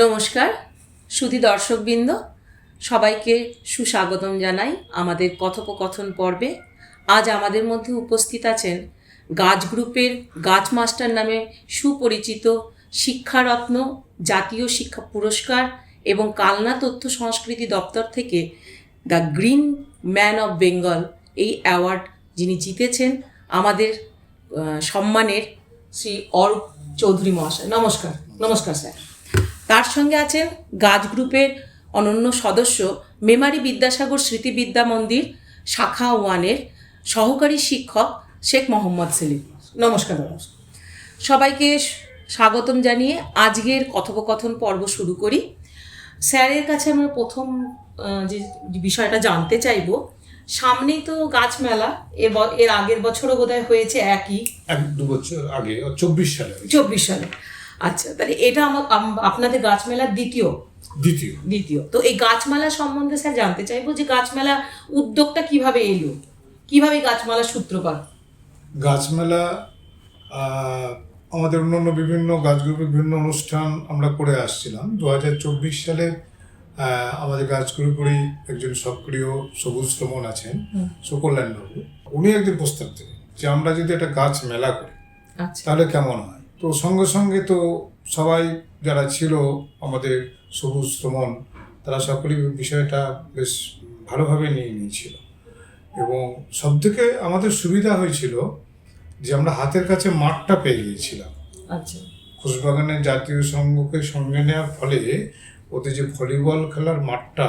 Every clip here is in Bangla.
নমস্কার সুধী দর্শকবৃন্দ, সবাইকে সুস্বাগতম জানাই আমাদের কথোপকথন পর্বে। আজ আমাদের মধ্যে উপস্থিত আছেন গাছ গ্রুপের গাছ মাস্টার নামে সুপরিচিত শিক্ষারত্ন, জাতীয় শিক্ষা পুরস্কার এবং কালনা তথ্য সংস্কৃতি দপ্তর থেকে the green man of Bengal এই অ্যাওয়ার্ড যিনি জিতেছেন, আমাদের সম্মানের শ্রী অরূপ চৌধুরী মহাশয়। নমস্কার। নমস্কার স্যার। তার সঙ্গে আছেন গাছ গ্রুপের অনন্য সদস্য, মেমারি বিদ্যাসাগর স্মৃতি বিদ্যা মন্দির শাখা 1-এর সহকারী শিক্ষক শেখ মোহাম্মদ সেলিম। নমস্কার। সবাইকে স্বাগতম জানিয়ে আজকের কথোপকথন পর্ব শুরু করি। স্যারের কাছে আমরা প্রথম যে বিষয়টা জানতে চাইব, সামনেই তো গাছ মেলা, এর আগের বছরও বোধহয় হয়েছে একই, 1-2 বছর আগে 24 সালে। আচ্ছা, তাহলে এটা আপনাদের গাছ মেলার দ্বিতীয়। তো এই গাছ মেলা সম্বন্ধে স্যার জানতে চাইবো যে গাছ মেলা উদ্যোগটা কিভাবে এলো, কিভাবে গাছ মেলার সূত্রপাত? গাছ মেলা আমাদের অন্যান্য বিভিন্ন গাছ গ্রুপের বিভিন্ন অনুষ্ঠান আমরা করে আসছিলাম। 2024 সালে আমাদের গাছ গ্রুপেরই একজন সক্রিয় সবুজ শ্রমণ আছেন, সুকল্যাণ বাবু, উনি একদিন প্রস্তাব দিলেন যে আমরা যদি একটা গাছ মেলা করি তাহলে কেমন হয়। তো সঙ্গে সঙ্গে তো সবাই যারা ছিল আমাদের সবুজ শ্রমণ, তারা সকলেই বিষয়টা বেশ ভালোভাবে নিয়ে নিয়েছিল। এবং সবথেকে আমাদের সুবিধা হয়েছিল যে আমরা হাতের কাছে মাঠটা পেয়ে গিয়েছিলাম। আচ্ছা, খোশবাগানের জাতীয় সংঘকে সঙ্গে নেওয়ার ফলে ওদের যে ভলিবল খেলার মাঠটা,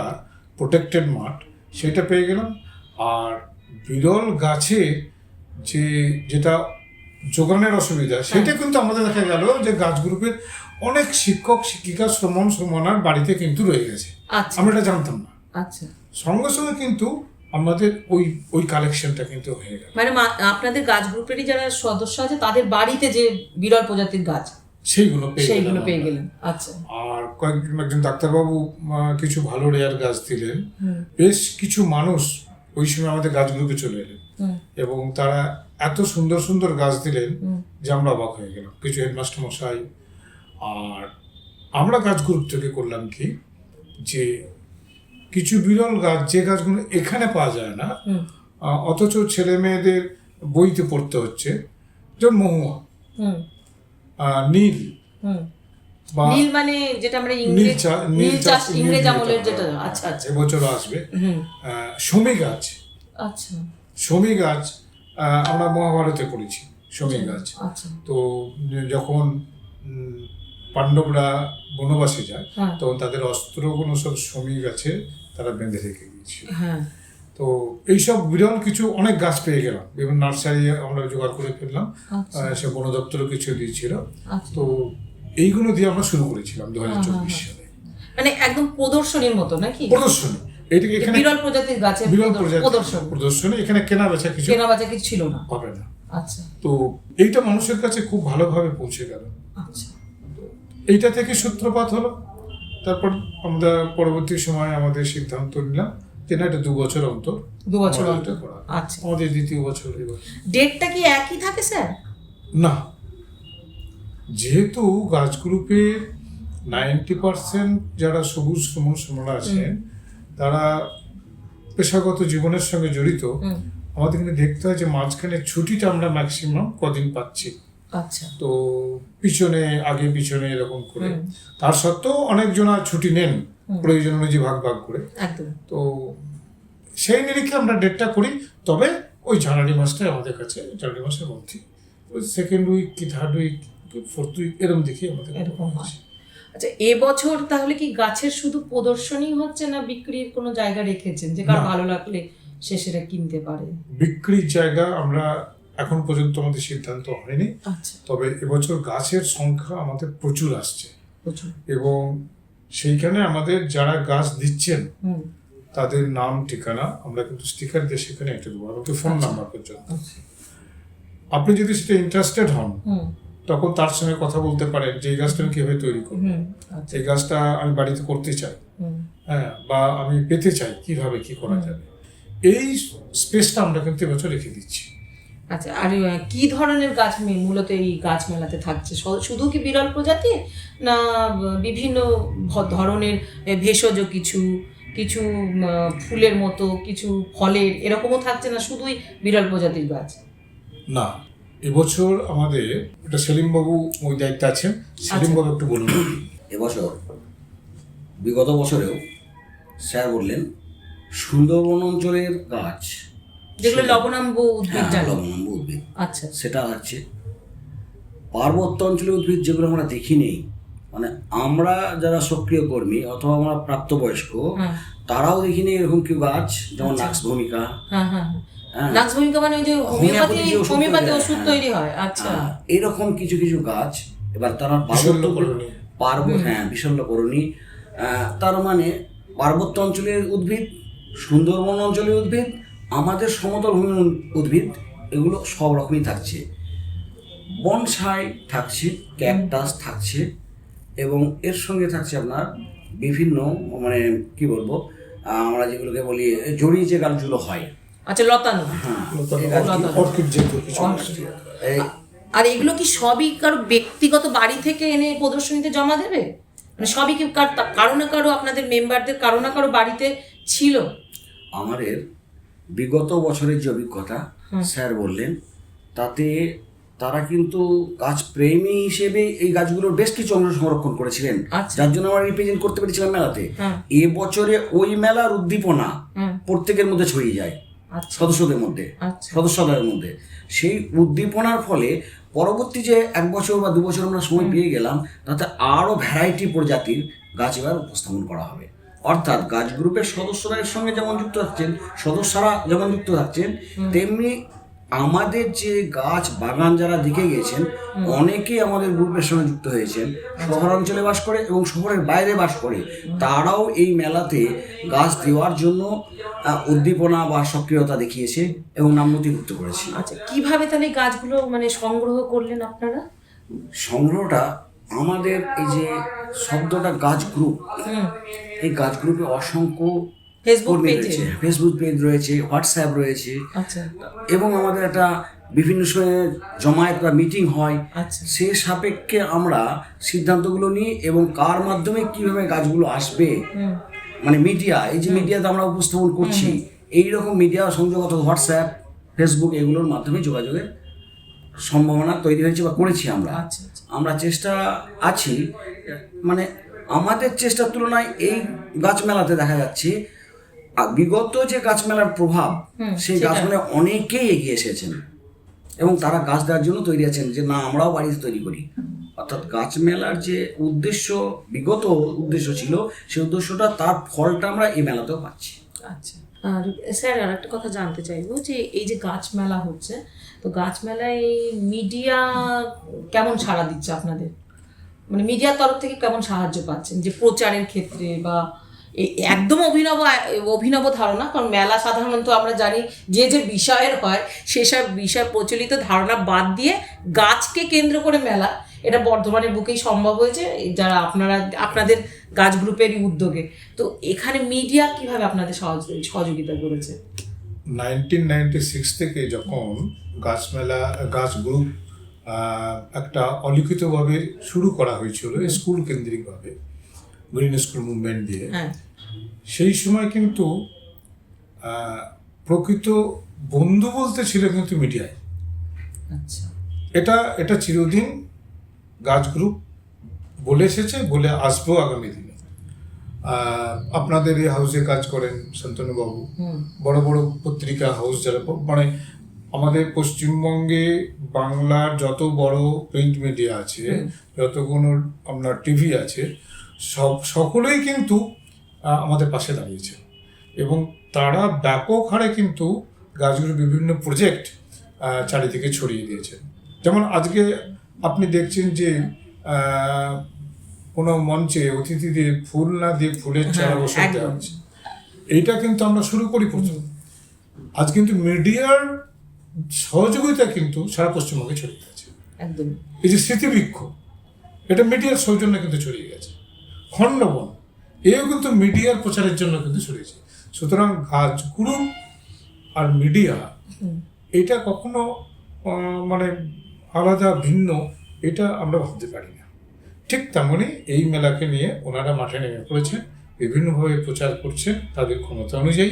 প্রোটেক্টেড মাঠ, সেটা পেয়ে গেলাম। আর বিরল গাছে যেটা যোগানের অসুবিধা, সেটা কিন্তু আমাদের দেখা গেল যে গাছ গ্রুপের অনেক শিক্ষক শিক্ষিকা শ্রমণার বাড়িতে কিন্তু রয়ে গেছে। আমরা এটা জানতাম না। আচ্ছা, সঙ্গে সঙ্গে কিন্তু আমাদের ওই কালেকশনটা কিন্তু হয়ে গেল। মানে আপনাদের গাছ গ্রুপেরই যারা সদস্য আছে তাদের বাড়িতে যে বিরল প্রজাতির গাছ, সেইগুলো পেয়ে গেলেন। আচ্ছা। আর একজন ডাক্তারবাবু কিছু ভালো রেয়ার গাছ দিলেন। বেশ কিছু মানুষ ওই সময় আমাদের গাছ গ্রুপে চলে এলেন এবং তারা এত সুন্দর সুন্দর গাছ দিলেন যে আমরা অবাক হয়ে গেলাম। কিছু হেডমাস্টার মশাই। আর আমরা গাছ গ্রুপ থেকে করলাম কি, যে কিছু বিরল গাছ, যে গাছগুলো এখানে পাওয়া যায় না, অথচ ছেলে মেয়েদের বইতে পড়তে হচ্ছে, যেমন মহুয়া, নীল, নীল মানে যেটা আমরা ইংরেজ আমলের যেটা। আচ্ছা, এবছরও আসবে। শমী গাছ। আচ্ছা, শমী গাছ আমরা মহাভারতে পড়েছি, শমী গাছ। তো যখন পাণ্ডবরা বনবাসে যায়, তখন তাদের অস্ত্রগুলো সব শমী গাছে তারা বেঁধে রেখে গিয়েছিল। তো এইসব বিরল কিছু অনেক গাছ পেয়ে গেলাম, বিভিন্ন নার্সারি আমরা জোগাড় করে ফেললাম। সে বন দপ্তরও কিছু দিয়েছিল। তো এইগুলো দিয়ে আমরা শুরু করেছিলাম 2024 সালে। মানে একদম প্রদর্শনীর মতো নাকি? প্রদর্শনী। এইটাকে এখানে বিরল প্রজাতির গাছের প্রদর্শনী। এখানে কেনা বেচা কিছু ছিল না, হবে না। আচ্ছা। তো এইটা মানুষের কাছে খুব ভালোভাবে পৌঁছে গেল। আচ্ছা। এইটা থেকে সূত্রপাত হলো। তারপর আমরা পরবর্তী সময় আমাদের সিদ্ধান্ত নিলাম যে না, এটা 2 বছর অন্তর করা। আচ্ছা। আমাদের দ্বিতীয় বছর এবার। ডেটটা কি একই থাকে স্যার? না, যেহেতু গাছ গ্রুপের 90% যারা সবুজ শ্রমণ আছেন, তারা পেশাগত জীবনের সঙ্গে জড়িত, আমাদের কিন্তু দেখতে হয় যে মাঝখানে ছুটিটা আমরা ম্যাক্সিমাম কদিন পাচ্ছি। আচ্ছা। তো আগে পিছনে এরকম করে, তার সত্ত্বেও অনেকজন ছুটি নেন প্রয়োজন অনুযায়ী ভাগ করে। তো সেই নিরিখে আমরা ডেটটা করি। তবে ওই জানুয়ারি মাসটাই আমাদের কাছে, জানুয়ারি মাসের মধ্যে ওই 2nd উইক কি 3rd উইক কি 4th উইক এরকম দেখি আমাদের এরকম হয়। আচ্ছা, এবছর তাহলে কি গাছের শুধু প্রদর্শনী হচ্ছে না বিক্রির কোনো জায়গা রেখেছেন যে কার ভালো লাগলে সে সেটা কিনতে পারে? বিক্রির জায়গা আমরা এখন পর্যন্ত আমাদের সিদ্ধান্ত হয়নি। তবে এবছর গাছের সংখ্যা আমাদের প্রচুর আসছে এবং সেইখানে আমাদের যারা গাছ দিচ্ছেন তাদের নাম ঠিকানা আমরা কিন্তু স্টিকার দিয়ে সেখানে একটা দেবো, আমাকে ফোন নাম্বার পর্যন্ত। আপনি যদি সেটা ইন্টারেস্টেড হন, তখন তার সঙ্গে কথা বলতে পারেন যে এই গাছটা আমি কিভাবে তৈরি করবো, এই গাছটা আমি বাড়িতে করতে চাই, বা আমি পেতে চাই, কিভাবে কি করা যাবে। এই স্পেসটা আমরা কিন্তু এবছর রেখে দিচ্ছি। আচ্ছা, আর কি ধরনের গাছ মূলত এই গাছ মেলাতে থাকছে? শুধু কি বিরল প্রজাতি, না বিভিন্ন ধরনের ভেষজ কিছু কিছু ফুলের মতো, কিছু ফলের এরকমও থাকছে, না শুধুই বিরল প্রজাতির গাছ? না, এবছর আমাদের এটা সেলিমবাবু ওই দায়িত্বে আছেন, সেলিমবাবু একটু বলুন। এবছর বিগত বছরেও স্যার বললেন সুন্দরবন অঞ্চলের গাছ, যেগুলো লবণাম্ব উদ্ভিদ, জানো? লবণাম্ব উদ্ভিদ, আচ্ছা, সেটা হচ্ছে পার্বত্য অঞ্চলের উদ্ভিদ যেগুলো আমরা দেখি নেই, মানে আমরা যারা সক্রিয় কর্মী অথবা আমরা প্রাপ্তবয়স্ক তারাও দেখিনি এরকম কি গাছ, যেমন নাক্স ভূমিকা। হ্যাঁ হ্যাঁ, নাক্স ভূমিকা মানে ওই যে হোমিওপ্যাথি ওষুধ তৈরি হয়। আচ্ছা, এরকম কিছু কিছু গাছ। এবার তারা বিশল্যকরণী, তার মানে পার্বত্য অঞ্চলের উদ্ভিদ, সুন্দরবন অঞ্চলের উদ্ভিদ, আমাদের সমতল ভূমির উদ্ভিদ, এগুলো সব রকমই থাকছে। বনসাই থাকছে, ক্যাকটাস থাকছে, এবং এর সঙ্গে থাকছে আপনার বিভিন্ন, মানে কি বলবো, আমরা যেগুলোকে বলি জড়ি যে গাছগুলো হয়। আচ্ছা, লতানো। আর এগুলো কি সবই কারো ব্যক্তিগত বাড়ি থেকে এনে প্রদর্শনীতে জমা দেবে? মানে সবই কি কারো না কারো, আপনাদের মেম্বারদের কারো না কারো বাড়িতে ছিল? আমাদের বিগত বছরের যে অভিজ্ঞতা স্যার বললেন, তাতে তারা কিন্তু গাছ প্রেমী হিসেবে এই গাছগুলোর বেশ কিছু অংশ সংরক্ষণ করেছিলেন, যার জন্য আমরা রিপ্রেজেন্ট করতে পেরেছিলাম মেলাতে। এবছরে ওই মেলার উদ্দীপনা প্রত্যেকের মধ্যে ছড়িয়ে যায়, সদস্যদের মধ্যে। সেই উদ্দীপনার ফলে পরবর্তী যে 1 বছর বা 2 বছর আমরা সময় পেয়ে গেলাম, তাতে আরও ভ্যারাইটি প্রজাতির গাছ এবার উপস্থাপন করা হবে। অর্থাৎ গাছ গ্রুপের সদস্যরা এর সঙ্গে যেমন যুক্ত থাকছেন, সদস্যরা যেমন যুক্ত থাকছেন, তেমনি আমাদের যে গাছ বাগান যারা দেখে গিয়েছেন অনেকেই আমাদের গ্রুপের সঙ্গে যুক্ত হয়েছেন, শহরাঞ্চলে বাস করে এবং শহরের বাইরে বাস করে, তারাও এই মেলাতে গাছ দেওয়ার জন্য উদ্দীপনা বা সক্রিয়তা দেখিয়েছে এবং নাম নথিভুক্ত করেছে। আচ্ছা, কিভাবে তাহলে গাছগুলো মানে সংগ্রহ করলেন আপনারা? সংগ্রহটা আমাদের এই যে শব্দটা গাছ গ্রুপ, এই গাছ গ্রুপে অসংখ্য ফেসবুক পেজ রয়েছে, হোয়াটসঅ্যাপ রয়েছে, এবং আমাদের একটা বিভিন্ন সময়ে জমায়েত বা মিটিং হয়। সে সাপেক্ষে আমরা সিদ্ধান্তগুলো নিই এবং কার মাধ্যমে কিভাবে গাছগুলো আসবে, মানে মিডিয়া, এই যে মিডিয়াতে আমরা উপস্থাপন করছি, এইরকম মিডিয়া সংযোগ অথবা হোয়াটসঅ্যাপ, ফেসবুক, এগুলোর মাধ্যমে যোগাযোগের সম্ভাবনা তৈরি হয়েছে বা করেছি আমরা। আমরা চেষ্টা আছি, মানে আমাদের চেষ্টার তুলনায় এই গাছ মেলাতে দেখা যাচ্ছে বিগত যে গাছ মেলার প্রভাব, সেই গাছ মেলায় অনেকেই এগিয়ে এসেছেন এবং তারা গাছ দেওয়ার জন্য তৈরি আছেন, যে না আমরাও বাড়িতে তৈরি করি। অর্থাৎ গাছ মেলার যে উদ্দেশ্য, বিগত উদ্দেশ্য ছিল, সেই উদ্দেশ্যটা, তার ফলটা আমরা এই মেলাতেও পাচ্ছি। আচ্ছা, আর স্যার আর একটা কথা জানতে চাইবো, যে এই যে গাছ মেলা হচ্ছে, তো গাছ মেলায় মিডিয়া কেমন সাড়া দিচ্ছে আপনাদের? মানে মিডিয়ার তরফ থেকে কেমন সাহায্য পাচ্ছেন, যে প্রচারের ক্ষেত্রে বা একদম অভিনব ধারণা? কারণ মেলা সাধারণত আমরা জানি যে যে বিষয়ের হয় সেসব বিষয় প্রচলিত ধারণা বাদ দিয়ে গাছকে কেন্দ্র করে মেলা, এটা বর্ধমানের বুকেই সম্ভব হয়েছে, যারা আপনাদের গাছ গ্রুপেরই উদ্যোগে। তো এখানে মিডিয়া কিভাবে আপনাদের সহযোগিতা করেছে? 1996 থেকে যখন গাছ গ্রুপ একটা অলিখিতভাবে শুরু করা হয়েছিল স্কুল কেন্দ্রিকভাবে, গ্রিন স্কুল মুভমেন্ট দিয়ে, সেই সময় কিন্তু প্রকৃত বন্ধু বলতে ছিল কিন্তু মিডিয়ায়। আচ্ছা, এটা চিরদিন গাছ গ্রুপ বলে এসেছে, বলে আসবো আগামী দিনে। আপনাদের এই হাউসে কাজ করেন শান্তনুবাবু, বড় বড় পত্রিকা হাউস যারা, মানে আমাদের পশ্চিমবঙ্গে বাংলার যত বড় প্রিন্ট মিডিয়া আছে, যতগুলো আপনার টিভি আছে, সকলেই কিন্তু আমাদের পাশে দাঁড়িয়েছে এবং তারা ব্যাপক হারে কিন্তু গাছগুলোর বিভিন্ন প্রজেক্ট চারিদিকে ছড়িয়ে দিয়েছেন। যেমন আজকে আপনি দেখছেন যে কোনো মঞ্চে অতিথিদের ফুল না দিয়ে ফুলের চারা বসিয়ে দেওয়া হচ্ছে। এইটা কিন্তু আমরা শুরু করি প্রথম। আজ কিন্তু মিডিয়ার সহযোগিতা কিন্তু সারা পশ্চিমবঙ্গে ছড়িয়ে গেছে। একদম, এই যে স্মৃতিবৃক্ষ, এটা মিডিয়ার সৌজন্যে কিন্তু ছড়িয়ে গেছে। খণ্ডবন, এও কিন্তু মিডিয়ার প্রচারের জন্য কিন্তু ছড়িয়েছে। সুতরাং গাছ গ্রুপ আর মিডিয়া এটা কখনো মানে আলাদা ভিন্ন, এটা আমরা ভাবতে পারি না। ঠিক তেমনই এই মেলাকে নিয়ে ওনারা মাঠে নেমে পড়েছেন, বিভিন্নভাবে প্রচার করছেন তাদের ক্ষমতা অনুযায়ী।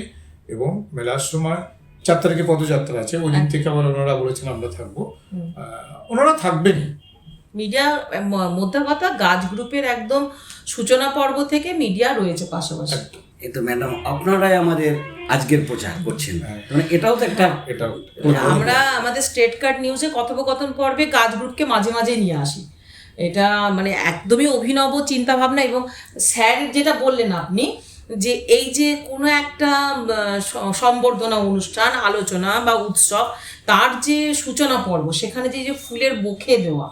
এবং মেলার সময় 4 তারিখে পদযাত্রা আছে, ওই দিন থেকে আবার ওনারা বলেছেন আমরা থাকবো, ওনারা থাকবেনই। মিডিয়া মোদ্দা কথা গাছ গ্রুপের একদম সূচনা পর্ব থেকে মিডিয়া রয়েছে পাশাপাশি। এই তো ম্যাডাম আপনারাই আমাদের আজকের প্রচার করছেন, মানে এটাও তো একটা আমরা আমাদের স্টেট কার্ড নিউজে কথোপকথন পর্বে গাছ গ্রুপকে মাঝে মাঝে নিয়ে আসি। এটা মানে একদমই অভিনব চিন্তা ভাবনা। এবং স্যার যেটা বললেন আপনি, যে এই যে কোনো একটা সম্বর্ধনা অনুষ্ঠান, আলোচনা বা উৎসব, তার যে সূচনা পর্ব, সেখানে যে ফুলের বুকে দেওয়া,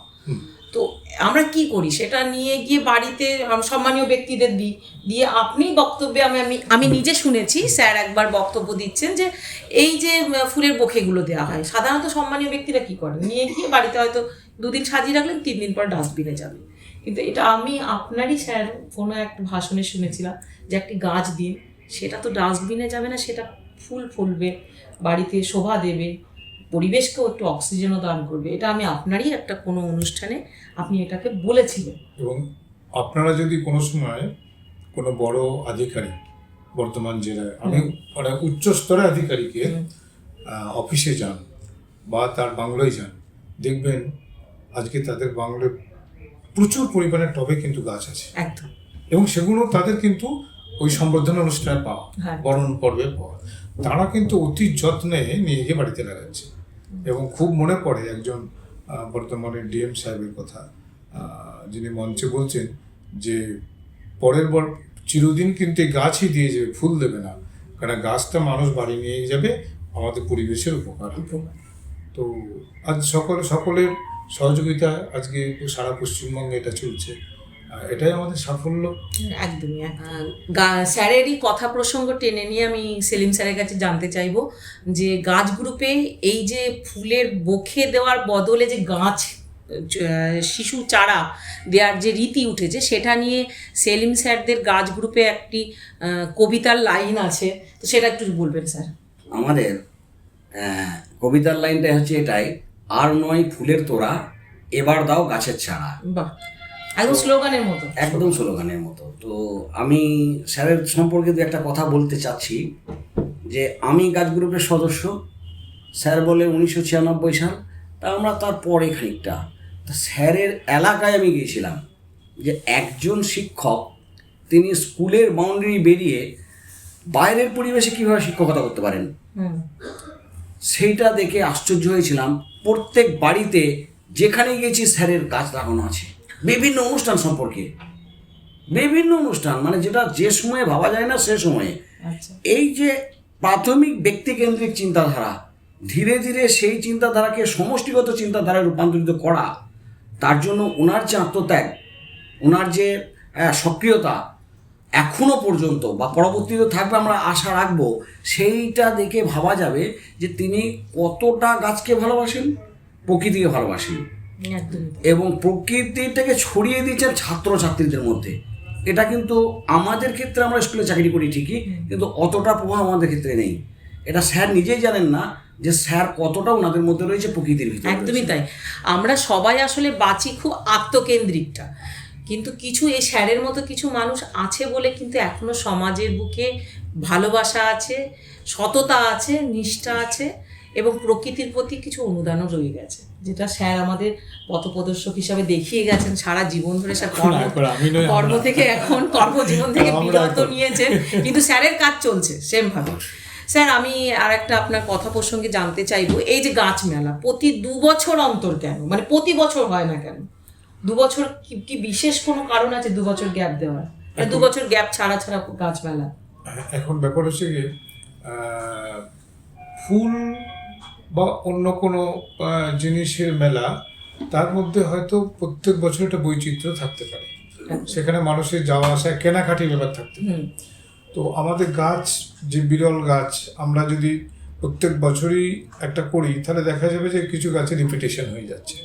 তো আমরা কি করি সেটা নিয়ে গিয়ে বাড়িতে সম্মানীয় ব্যক্তিদের দিয়ে আপনি বক্তব্যে আমি নিজে শুনেছি স্যার একবার বক্তব্য দিচ্ছেন যে এই যে ফুলের বোখেগুলো দেওয়া হয়, সাধারণত সম্মানীয় ব্যক্তিরা কি করেন, নিয়ে গিয়ে বাড়িতে হয়তো 2 দিন সাজিয়ে রাখলেন, 3 দিন পর ডাস্টবিনে যাবে। কিন্তু এটা আমি আপনারই স্যার কোনো একটা ভাষণে শুনেছিলাম যে একটি গাছ দিন, সেটা তো ডাস্টবিনে যাবে না, সেটা ফুল ফুলবে, বাড়িতে শোভা দেবে, পরিবেশকেও একটু অক্সিজেনও দান করবে। এটা আমি আপনারই একটা কোনো অনুষ্ঠানে আপনি এটাকে বলেছিলেন। এবং আপনারা যদি কোনো সময় কোনো বড় আধিকারিক, বর্তমান জেলায় অনেক উচ্চ স্তরের আধিকারিকের অফিসে যান বা তার বাংলোয় যান, দেখবেন আজকে তাদের বাংলোয় প্রচুর পরিমাণে টবে কিন্তু গাছ আছে একদম, এবং সেগুলো তাদের কিন্তু ওই সম্বর্ধনা অনুষ্ঠানে পাওয়া, বরণ পর্বে পাওয়া, তারা কিন্তু অতি যত্নে নিয়ে গিয়ে বাড়িতে লাগাচ্ছে। এবং খুব মনে পড়ে একজন বর্তমানে ডিএম সাহেবের কথা, যিনি মঞ্চে বলছেন যে পরের বার চিরদিন কিন্তু এই গাছই দিয়ে যাবে, ফুল দেবে না, কারণ গাছটা মানুষ বাড়ি নিয়ে যাবে, আমাদের পরিবেশের উপকার হবে। তো আজ সকলের সহযোগিতা আজকে সারা পশ্চিমবঙ্গে এটা চলছে, এটাই আমাদের সাফল্য। একদমই। স্যারেরই কথা প্রসঙ্গ টেনে নিয়ে আমি সেলিম স্যারের কাছে জানতে চাইবো যে গাছ গ্রুপে এই যে ফুলের বোখে দেওয়ার বদলে যে গাছ শিশু চারা দেওয়ার যে রীতি উঠেছে, সেটা নিয়ে সেলিম স্যারদের গাছ গ্রুপে একটি কবিতার লাইন আছে, তো সেটা একটু বলবেন স্যার। আমাদের কবিতার লাইনটা হচ্ছে এটাই, আর নয় ফুলের তোড়া, এবার দাও গাছের চারা। বাহ, একদম স্লোগানের মতো। একদম স্লোগানের মতো। তো আমি স্যারের সম্পর্কে একটা কথা বলতে চাচ্ছি যে আমি গাছ গ্রুপের সদস্য, স্যার বলে 1996 সাল, তা আমরা তার পরে খানিকটা তা স্যারের এলাকায় আমি গিয়েছিলাম, যে একজন শিক্ষক তিনি স্কুলের বাউন্ডারি বেরিয়ে বাইরের পরিবেশে কীভাবে শিক্ষকতা করতে পারেন, সেইটা দেখে আশ্চর্য হয়েছিলাম। প্রত্যেক বাড়িতে যেখানে গিয়েছি স্যারের গাছ লাগানো আছে, বিভিন্ন অনুষ্ঠান সম্পর্কে, বিভিন্ন অনুষ্ঠান, মানে যেটা যে সময়ে ভাবা যায় না সে সময়ে। এই যে প্রাথমিক ব্যক্তিকেন্দ্রিক চিন্তাধারা, ধীরে ধীরে সেই চিন্তাধারাকে সমষ্টিগত চিন্তাধারায় রূপান্তরিত করা, তার জন্য ওনার যে আত্মত্যাগ, ওনার যে সক্রিয়তা এখনো পর্যন্ত বা পরবর্তীতে থাকবে আমরা আশা রাখবো, সেইটা দেখে ভাবা যাবে যে তিনি কতটা গাছকে ভালোবাসেন, প্রকৃতিকে ভালোবাসেন এবং প্রকৃতিটাকে ছড়িয়ে দিয়েছেন ছাত্রছাত্রীদের মধ্যে। এটা কিন্তু আমাদের ক্ষেত্রে আমরা স্কুলে চাকরি করি ঠিকই, কিন্তু অতটা প্রভাব আমাদের ক্ষেত্রে নেই। এটা স্যার নিজেই জানেন না যে স্যার কতটা ওনাদের মধ্যে রয়েছে প্রকৃতির ভিতরে। একদমই তাই। আমরা সবাই আসলে বাঁচি খুব আত্মকেন্দ্রিকটা, কিন্তু কিছু এই স্যারের মতো কিছু মানুষ আছে বলে কিন্তু এখনো সমাজের বুকে ভালোবাসা আছে, সততা আছে, নিষ্ঠা আছে এবং প্রকৃতির প্রতি কিছু অনুদানও রয়ে গেছে, যেটা স্যার আমাদের পথপ্রদর্শক হিসাবে দেখিয়ে গেছেন সারা জীবন ধরে। স্যার কর্ম থেকে এখন কর্মজীবন থেকে বিরত নিয়েছেন, কিন্তু স্যারের কাজ চলছে সেমভাবে। স্যার, আমি আর একটা আপনার কথা প্রসঙ্গে জানতে চাইবো, এই যে গাছ মেলা প্রতি 2 বছর অন্তর কেন, মানে প্রতি বছর হয় না কেন? 2 বছর কি বিশেষ কোনো কারণ আছে 2 বছর গ্যাপ দেওয়ার? 2 বছর গ্যাপ ছাড়া গাছ মেলা? এখন ব্যাপার হচ্ছে কি, ফুল বা অন্য কোনো জিনিসের মেলা, তার মধ্যে হয়তো প্রত্যেক বছর একটা বৈচিত্র্য থাকতে পারে, সেখানে মানুষের যাওয়া আসা কেনাকাটির ব্যাপার থাকতে পারে। তো আমাদের গাছ যে বিরল গাছ, আমরা যদি প্রত্যেক বছরই একটা করি, তাহলে দেখা যাবে যে কিছু গাছের রিপিটেশন হয়ে যাচ্ছে।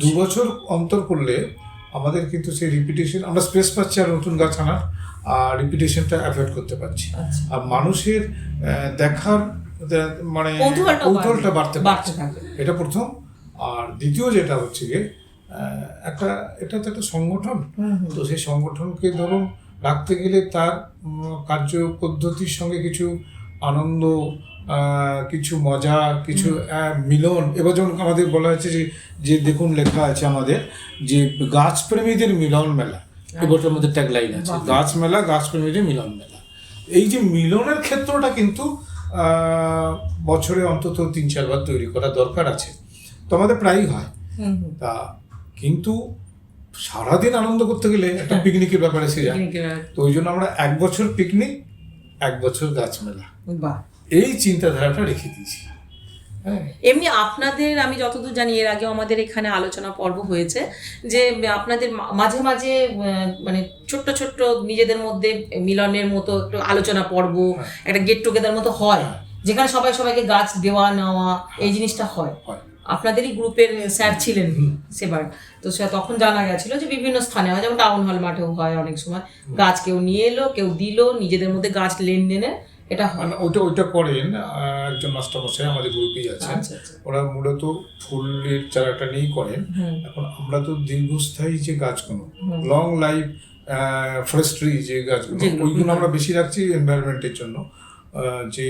2 বছর অন্তর করলে আমাদের কিন্তু সেই রিপিটেশন, আমরা স্পেস পাচ্ছি আর নতুন গাছ আনার, আর রিপিটেশনটা অ্যাভয়েড করতে পারছি। আর মানুষের দেখার মানে কৌতূহলটা কৌতূহলটা বাড়তে বাড়তে পারছে, থাকবে। এটা প্রথম। আর দ্বিতীয় যেটা হচ্ছে গিয়ে এটা তো একটা সংগঠন, তো সেই সংগঠনকে ধরুন রাখতে গেলে তার কার্য পদ্ধতির সঙ্গে কিছু আনন্দ, কিছু মজা, কিছু মিলন। এবার যেমন আমাদের বলা হয়েছে যে দেখুন লেখা আছে আমাদের যে গাছপ্রেমীদের মিলন মেলা, এবারটার মধ্যে ট্যাগলাইন আছে গাছ মেলা, গাছপ্রেমীদের মিলন মেলা। এই যে মিলনের ক্ষেত্রটা কিন্তু বছরে অন্তত 3-4 বার তৈরি করা দরকার আছে, তো আমাদের প্রায়ই হয়। তা কিন্তু সারাদিন আনন্দ করতে গেলে একটা পিকনিকের ব্যাপারে এসে যায়, তো ওই জন্য আমরা 1 বছর পিকনিক, 1 বছর গাছ মেলা, এই চিন্তাধারাটা রেখে দিয়েছি। এমনি আপনাদের, আমি যতদূর জানি এর আগেও আমাদের এখানে আলোচনা পর্ব হয়েছে যে আপনাদের মাঝে মাঝে মানে ছোট্ট ছোট্ট নিজেদের মধ্যে মিলনের মতো একটু আলোচনা পর্ব, একটা গেট টুগেদার মতো হয়, যেখানে সবাই সবাইকে গাছ দেওয়া নেওয়া এই জিনিসটা হয়। আপনাদেরই গ্রুপের স্যার ছিলেন সেবার, তো তখন জানা গেছিল যে বিভিন্ন স্থানে হয়, যেমন টাউন হল মাঠেও হয় অনেক সময়, গাছ কেউ নিয়ে এলো, কেউ দিল, নিজেদের মধ্যে গাছ লেনদেনের এটা হয়। ওইটা করেন একজন মাস্টারমশাই আমাদের গ্রুপেই আছেন, ওরা মূলত ফুলের চারাটা নিয়েই করেন। এখন আমরা তো দীর্ঘস্থায়ী যে গাছগুলো, লং লাইফ ফরেস্ট্রি যে গাছগুলো, ওইগুলো আমরা বেশি রাখছি এনভায়রনমেন্টের জন্য। যে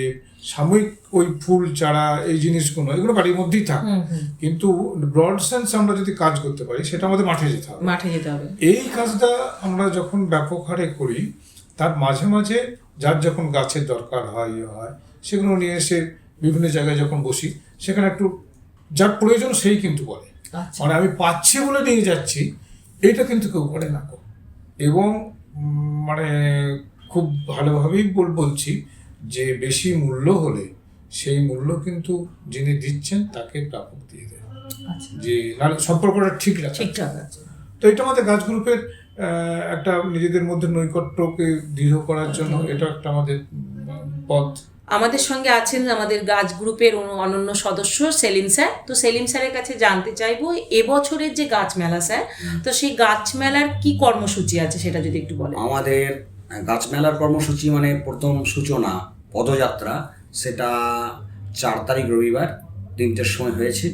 সাময়িক ওই ফুল চারা এই জিনিসগুলো এগুলো বাড়ির মধ্যেই থাকে, কিন্তু ব্রড সেন্স আমরা যদি কাজ করতে পারি সেটা আমাদের মাঠে যেতে হবে। এই কাজটা আমরা যখন ব্যাপক হারে করি, তার মাঝে মাঝে যার যখন গাছের দরকার হয় সেগুলো নিয়ে এসে বিভিন্ন জায়গায় যখন বসি, সেখানে একটু যার প্রয়োজন সেই কিন্তু বলে, মানে আমি পাচ্ছি বলে নিয়ে যাচ্ছি, এইটা কিন্তু কেউ করে না। এবং মানে খুব ভালোভাবেই বলছি যে বেশি মূল্য হলে সেই মূল্য কিন্তু যিনি দিচ্ছেন তাকে প্রাপক দিয়ে দেয়, যে সম্পর্কটা ঠিক আছে। তো এটা আমাদের গাছ গ্রুপের একটা নিজেদের মধ্যে নৈকট্যকে দৃঢ় করার জন্য এটা একটা আমাদের পথ। আমাদের সঙ্গে আছেন আমাদের গাছ গ্রুপের অনন্য সদস্য সেলিম স্যার। তো সেলিম স্যারের কাছে জানতে চাইবো এবছরের যে গাছ মেলা স্যার, তো সেই গাছ মেলার কি কর্মসূচি আছে সেটা যদি একটু বলেন। আমাদের গাছ মেলার কর্মসূচি মানে প্রথম সূচনা পদযাত্রা, সেটা 4 তারিখ রবিবার 3টের সময় হয়েছে,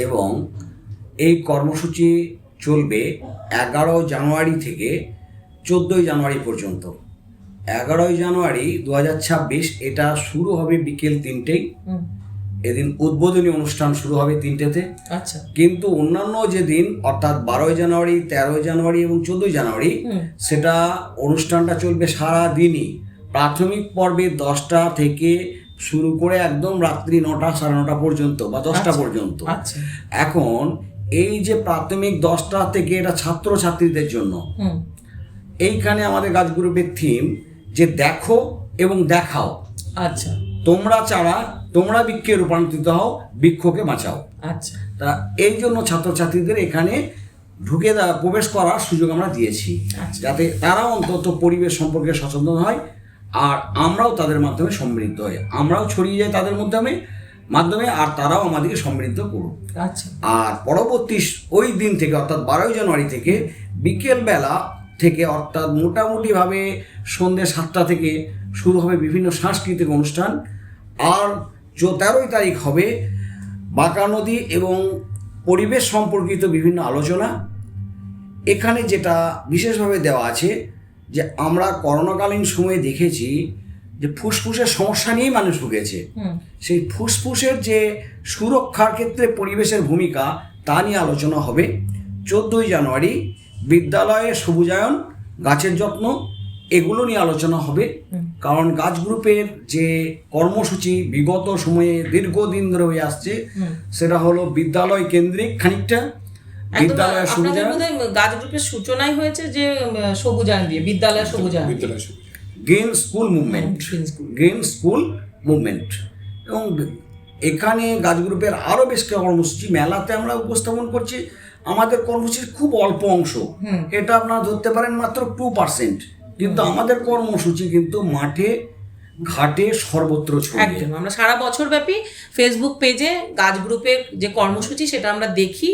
এবং এই কর্মসূচি চলবে 11 জানুয়ারি থেকে 14 জানুয়ারি পর্যন্ত। 11 জানুয়ারি 2026 এটা শুরু হবে বিকেল 3টেয়। এদিন উদ্বোধনী অনুষ্ঠান শুরু হবে 3টেতে। কিন্তু অন্যান্য যেদিন অর্থাৎ 12 জানুয়ারি, 13 জানুয়ারি এবং 14 জানুয়ারি সেটা অনুষ্ঠানটা চলবে সারা দিনই। প্রাথমিক পর্বে 10টা থেকে শুরু করে একদম রাত্রি 9টা, 9:30 পর্যন্ত বা 10টা পর্যন্ত। এখন এই যে প্রাথমিক 10টা থেকে এটা ছাত্রছাত্রীদের জন্য। এইখানে আমাদের গাছ গ্রুপের থিম যে দেখো এবং দেখাও। তোমরা চারা, তোমরা বৃক্ষে রূপান্তরিত হও, বৃক্ষকে বাঁচাও। তা এই জন্য ছাত্রছাত্রীদের এখানে ঢুকে প্রবেশ করার সুযোগ আমরা দিয়েছি, যাতে তারা অন্তত পরিবেশ সম্পর্কে সচেতন হয়, আর আমরাও তাদের মাধ্যমে সমৃদ্ধ হই, আমরাও ছড়িয়ে যাই তাদের মাধ্যমে, আর তারাও আমাদেরকে সমৃদ্ধ করুক। আর পরবর্তী ওই দিন থেকে অর্থাৎ 12 জানুয়ারি থেকে বিকেলবেলা থেকে অর্থাৎ মোটামুটিভাবে সন্ধ্যে 7টা থেকে শুরু হবে বিভিন্ন সাংস্কৃতিক অনুষ্ঠান। আর 13 তারিখ হবে বাঁকা নদী এবং পরিবেশ সম্পর্কিত বিভিন্ন আলোচনা। এখানে যেটা বিশেষভাবে দেওয়া আছে যে আমরা করোনাকালীন সময়ে দেখেছি যে ফুসফুসের সমস্যা নিয়েই মানুষ ভুগেছে, সেই ফুসফুসের যে সুরক্ষার ক্ষেত্রে পরিবেশের ভূমিকা তা নিয়ে আলোচনা হবে। 14 জানুয়ারি বিদ্যালয়ে সবুজায়ন, গাছের যত্ন, এগুলো নিয়ে আলোচনা হবে। কারণ গাছ গ্রুপের যে কর্মসূচি বিগত সময়ে দীর্ঘদিন ধরে হয়ে আসছে, সেটা হলো বিদ্যালয় কেন্দ্রিক খানিকটা। বিদ্যালয় সবুজায়ন, গাছ গ্রুপের সূচনাই হয়েছে যে সবুজায়ন দিয়ে, বিদ্যালয় সবুজায়ন, গ্রিন স্কুল মুভমেন্ট। এবং এখানে গাছ গ্রুপের আরও বেশ কিছু কর্মসূচি মেলাতে আমরা উপস্থাপন করছি। আমাদের কর্মসূচির খুব অল্প অংশ, এটা আপনারা ধরতে পারেন মাত্র 2%, কিন্তু আমাদের কর্মসূচি কিন্তু মাঠে ঘাটে সর্বত্র ছড়িয়ে। আমরা সারা বছর ব্যাপী ফেসবুক পেজে গাছ গ্রুপের যে কর্মসূচি সেটা আমরা দেখি,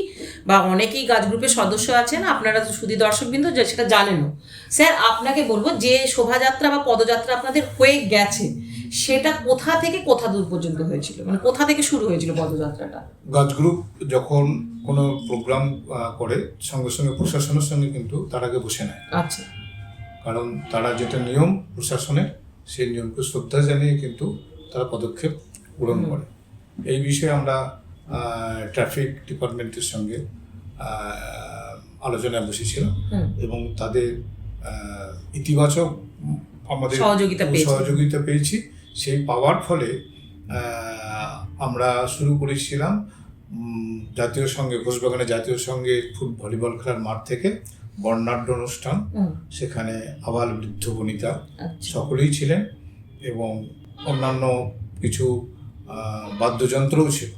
বা অনেকেই গাছ গ্রুপের সদস্য আছেন, আপনারা সুধী দর্শকবৃন্দ সেটা জানেনও। স্যার আপনাকে বলবো যে শোভাযাত্রা বা পদযাত্রা আপনাদের হয়ে গেছে, সেটা কোথা থেকে কোথা দূর পর্যন্ত হয়েছিল, মানে কোথা থেকে শুরু হয়েছিল পদযাত্রাটা? গাছ গ্রুপ যখন কোনো প্রোগ্রাম করে সঙ্গে সঙ্গে প্রশাসনের সঙ্গে কিন্তু তার আগে বসে নেয়, আচ্ছা, কারণ তারা যেটা নিয়ম প্রশাসনের সেই নিয়মকে শ্রদ্ধা জানিয়ে কিন্তু তারা পদক্ষেপ গ্রহণ করে। এই বিষয়ে আমরা ট্রাফিক ডিপার্টমেন্টের সঙ্গে আলোচনায় বসেছিলাম এবং তাদের ইতিবাচক আমাদের সহযোগিতা পেয়েছি। সেই পাওয়ার ফলে আমরা শুরু করেছিলাম জাতীয় সংঘে, ঘোষবাগানে জাতীয় সংঘে ভলিবল খেলার মাঠ থেকে বর্ণাঢ্য অনুষ্ঠান। সেখানে আবাল বৃদ্ধ বনিতা সকলেই ছিলেন এবং অন্যান্য কিছু বাদ্যযন্ত্রও ছিল।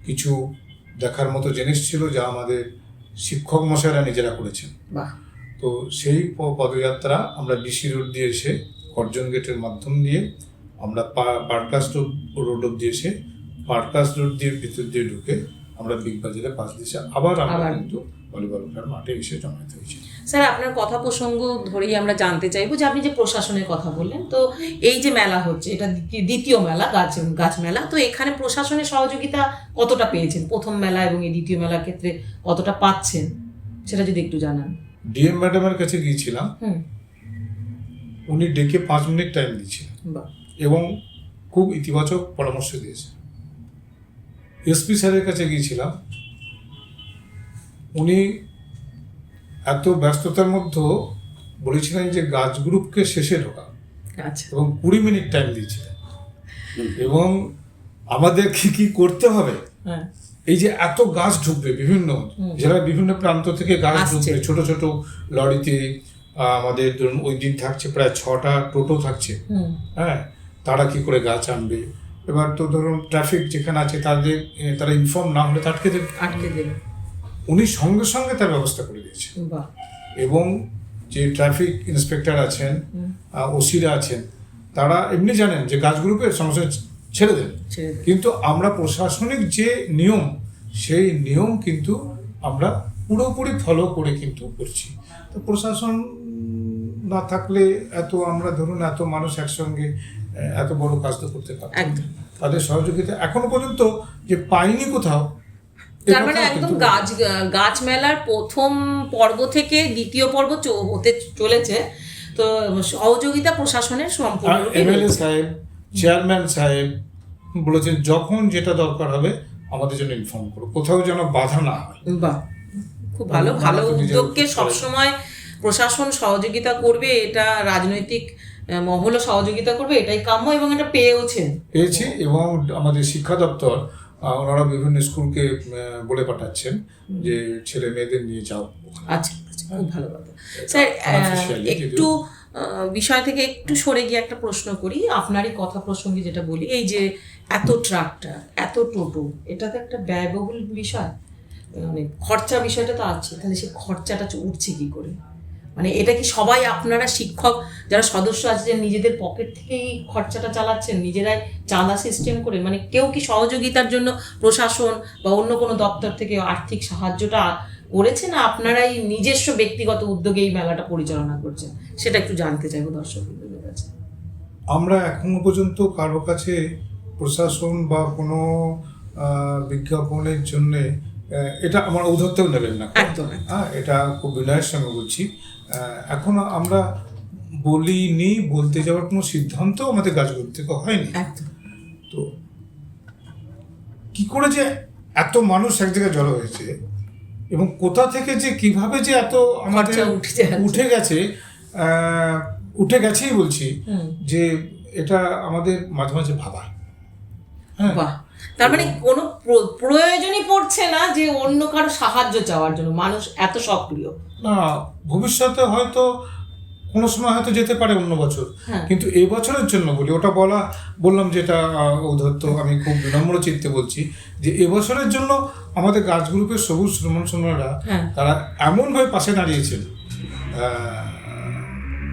কিছু দেখার মতো জিনিস ছিল যা আমাদের শিক্ষক মশাইরা নিজেরা করেছেন। তো সেই পদযাত্রা আমরা বিসি রোড দিয়ে এসে কর্জন গেটের মাধ্যম দিয়ে আমরা পার্কাস রোড অব্দি এসে পার্কাস রোড দিয়ে ভিতর দিয়ে ঢুকে আমরা বিগ বাজারের পাশ দিয়ে আবার আমরা কিন্তু ভলিবল খেলার মাঠে এসে জমায়েত হয়েছি। স্যার, আপনার কথা প্রসঙ্গ ধরেই আমরা জানতে চাইবো যে আপনি যে প্রশাসনের কথা বললেন, তো এই যে মেলা হচ্ছে, এটা দ্বিতীয় মেলা, গাছ মেলা, তো এখানে প্রশাসনের সহযোগিতা কতটা পেয়েছেন? প্রথম মেলা এবং এই দ্বিতীয় মেলার ক্ষেত্রে কতটা পাচ্ছেন সেটা যদি একটু জানান। ডিএম ম্যাডামের কাছে গিয়েছিলাম, উনি ডেকে 5 মিনিট টাইম দিয়েছিলেন এবং খুব ইতিবাচক পরামর্শ দিয়েছে। এসপি স্যারের কাছে গিয়েছিলাম, উনি এত ব্যস্ততার মধ্যেও বলেছিলেন যে গাছ গ্রুপকে শেষে ঢোকা, এবং 20 মিনিট টাইম দিয়েছিলেন এবং আমাদের কি করতে হবে। এই যে এত গাছ ঢুকবে বিভিন্ন জেলার বিভিন্ন প্রান্ত থেকে গাছ ঢুকবে ছোট ছোট লরিতে, আমাদের ধরুন ওই দিন থাকছে প্রায় 6টা টোটো থাকছে, হ্যাঁ, তারা কি করে গাছ আনবে। এবার তো ধরুন ট্রাফিক যেখানে আছে তারা ইনফর্ম না হলে আটকে দেবে। উনি সঙ্গে সঙ্গে তার ব্যবস্থা করে দিয়েছেন এবং যে ট্রাফিক ইন্সপেক্টর আছেন, ওসিরা আছেন, তারা এমনি জানেন যে গাছ গ্রুপের সমস্যা ছেড়ে দেন, কিন্তু আমরা প্রশাসনিক যে নিয়ম সেই নিয়ম কিন্তু আমরা পুরোপুরি ফলো করে কিন্তু করছি। তো প্রশাসন না থাকলে আমরা ধরুন এত মানুষ একসঙ্গে এত বড় কাজ তো করতে পারতাম। তাদের সহযোগিতা এখনো পর্যন্ত যে পাইনি কোথাও। তার মানে একদম গাছ মেলার প্রথম পর্ব থেকে দ্বিতীয় পর্ব হতে চলেছে, তো সহযোগিতা প্রশাসনের সম্পূর্ণ। এমএলএ সাহেব, চেয়ারম্যান সাহেব বলেছেন যখন যেটা দরকার হবে আমাদের জন্য ইনফর্ম করো, কোথাও যেন বাধা না হয়। খুব ভালো উদ্যোগকে সবসময় প্রশাসন সহযোগিতা করবে, এটা রাজনৈতিক মহলও সহযোগিতা করবে, এটাই কাম্য এবং এটা পেয়েছি। এবং আমাদের শিক্ষা দপ্তর ওনারা বিভিন্ন স্কুলকে বলে পাঠাচ্ছেন যে ছেলে মেয়েদের নিয়ে যাও। আচ্ছা, খুব ভালো কথা। স্যার, একটু বিষয় থেকে একটু সরে গিয়ে একটা প্রশ্ন করি, আপনারই কথা প্রসঙ্গে যেটা বলি, এই যে এত ট্রাক্টর, এত টোটো, এটা তো একটা ব্যয়বহুল বিষয়, মানে খরচা বিষয়টা তো আছে, তাহলে সেই খরচাটা উঠছে কি করে? মানে এটা কি সবাই আপনারা শিক্ষক যারা সদস্য আছে নিজেদের পকেট থেকেই খরচাটা চালাচ্ছেন, নিজেরাই চাঁদা সিস্টেম করে, মানে কেউ কি সহযোগিতার জন্য প্রশাসন বা অন্য কোনো দপ্তর থেকে আর্থিক সাহায্যটা করেছে, না আপনারাই নিজস্ব ব্যক্তিগত উদ্যোগে এই মেলাটা পরিচালনা করছেন? সেটা একটু জানতে চাইবো দর্শকদের কাছে। আমরা এখনো পর্যন্ত কারো কাছে প্রশাসন বা কোনো বিজ্ঞাপনের জন্য, এটা আমার ঔদ্ধত্যও নেবেন না, এটা খুব বিনয়ের সঙ্গে বলছি, এখনো আমরা বলিনি, বলতে যাওয়ার কোনো সিদ্ধান্ত আমাদের গাছগুলো থেকে হয়নি। তো কি করে যে এত মানুষ এক জায়গায় জড়ো হয়েছে এবং কোথা থেকে যে কিভাবে যে এত আমাদের উঠে গেছেই বলছি যে এটা আমাদের মাঝে মাঝে ভাবায়। তার মানে কোনো প্রয়োজনই পড়ছে না যে অন্য কারো সাহায্য চাওয়ার জন্য, মানুষ এত সক্রিয়। না, ভবিষ্যতে হয়তো কোনো সময় হয়তো যেতে পারে অন্য বছর, কিন্তু এই বছরের জন্য বলি, ওটা বললাম যেটা ঔদ্ধত্য, আমি খুব বিনম্র চিত্তে বলছি যে এবছরের জন্য আমাদের গাছ গ্রুপের সবুজ শ্রমণরা তারা এমনভাবে পাশে দাঁড়িয়েছেন,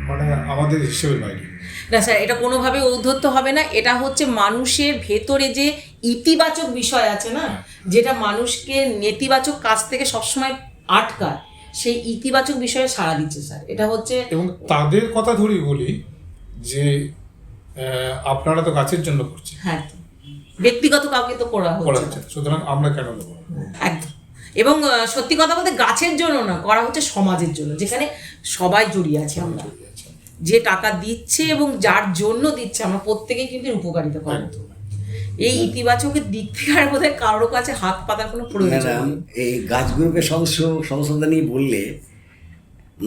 মানে আমাদের হিসেবে বাইরে। না স্যার, এটা কোনোভাবে ঔদ্ধত্য হবে না, এটা হচ্ছে মানুষের ভেতরে যে ইতিবাচক বিষয় আছে না, যেটা মানুষকে নেতিবাচক কাজ থেকে সবসময় আটকায়, সেই ইতিবাচক বিষয়ে সাড়া দিচ্ছে স্যার। এটা হচ্ছে, এবং তাদের কথা ধরেই বলি যে আপনারা তো গাছের জন্য করছেন, হ্যাঁ, ব্যক্তিগত কাউকে তো করা করা হচ্ছে হচ্ছে, সুতরাং আমরা কেন দেবো? একদম। এবং সত্যি কথা বলতে গাছের জন্য না, করা হচ্ছে সমাজের জন্য, যেখানে সবাই জড়িয়ে আছে। আমরা যে টাকা দিচ্ছে এবং যার জন্য দিচ্ছে, আমরা প্রত্যেকেই কিন্তু উপকারিতা পাবো। এই ইতিবাচকের দিক থেকে আর বোধহয় কারোর কাছে হাত পাতার কোনো প্রয়োজন নেই। এই গাছ গ্রুপের সদস্যতা নিয়ে বললে,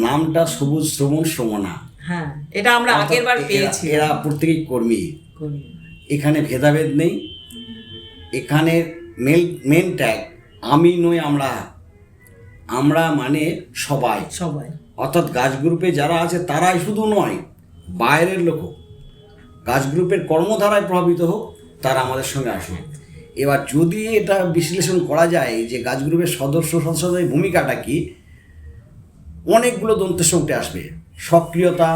নামটা সবুজ শ্রমণ সমনা। হ্যাঁ, এটা আমরা আগের বার পেয়েছি। এরা প্রত্যেকেই কর্মী, এখানে ভেদাভেদ নেই। এখানে মেন ট্যাগ আমি নই আমরা, আমরা মানে সবাই। অর্থাৎ গাছ গ্রুপে যারা আছে তারাই শুধু নয়, বাইরের লোক গাছ গ্রুপের কর্মধারায় প্রভাবিত হোক, তারা আমাদের সঙ্গে আসুন। এবার যদি এটা বিশ্লেষণ করা যায় যে গাছ গ্রুপের সদস্যদের ভূমিকাটা কি, অনেকগুলো দন্তের উঠে আসবে: সক্রিয়তা,